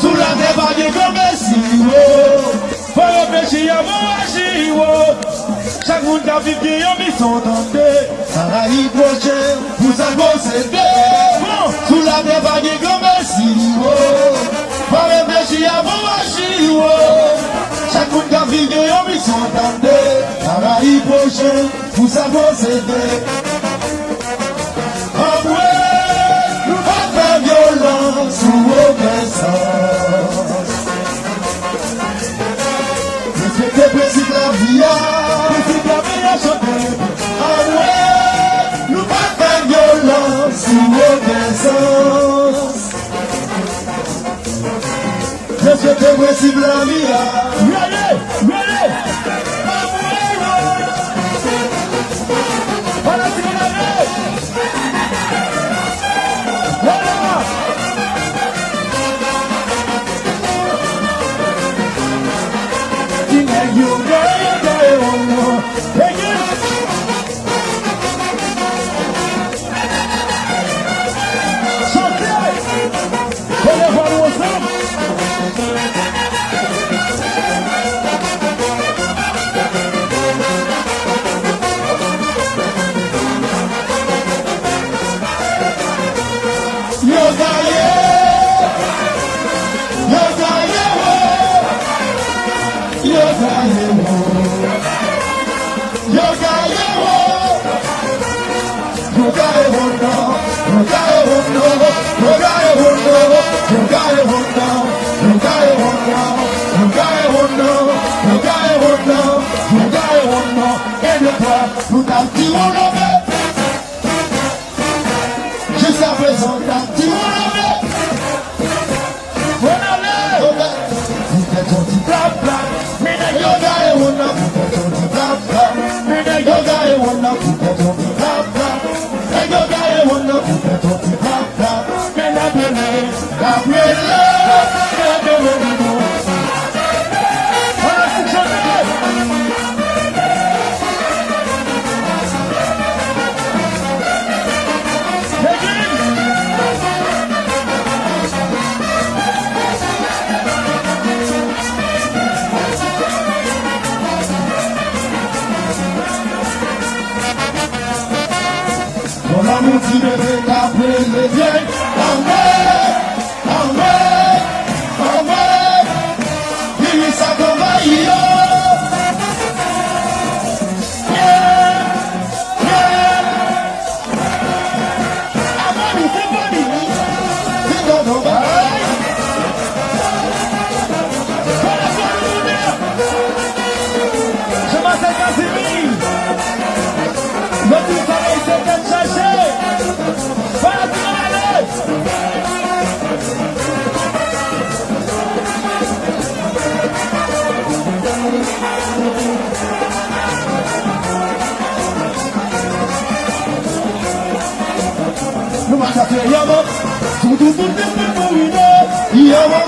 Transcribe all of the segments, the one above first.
Sous la dévague comme si, faut réfléchir à mon agir. Chaque monde a vécu une mission tentée. Ça va y prochain, pour ça qu'on s'aide. Sous la dévague comme si, faut réfléchir à mon agir. Chaque monde a vécu une mission tentée. Ça va y prochain, pour ça qu'on s'aide. Sous aucun sens. Respectez le principe de la vie, principe de la vie à chanter. Ah ouais, nous pas faire violence sous aucun sens. Respectez le principe de la vie, ready, ready. Voilà ce qu'on a fait. Voilà. Nous t'as dit on l'avait. Jusqu'à présent t'as dit on l'avait. On allait. Vous faites ton petit blabla. Mais les yoga et on a. Vous faites ton petit blabla. Mais les yoga et on a. Vous faites ton petit blabla. Les yoga et on a. Vous faites ton petit blabla. Mais la belle, la belle, la belle. Voilà ce que je veux. On a motivé après les vieilles. Il ça comme je m'appelle Casimir. Le tout soleil c'est qu'elle chercher. Voilà tout le monde. Nous marchons sur Yama. Tout le monde est pour nous. Yama,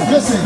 Attention,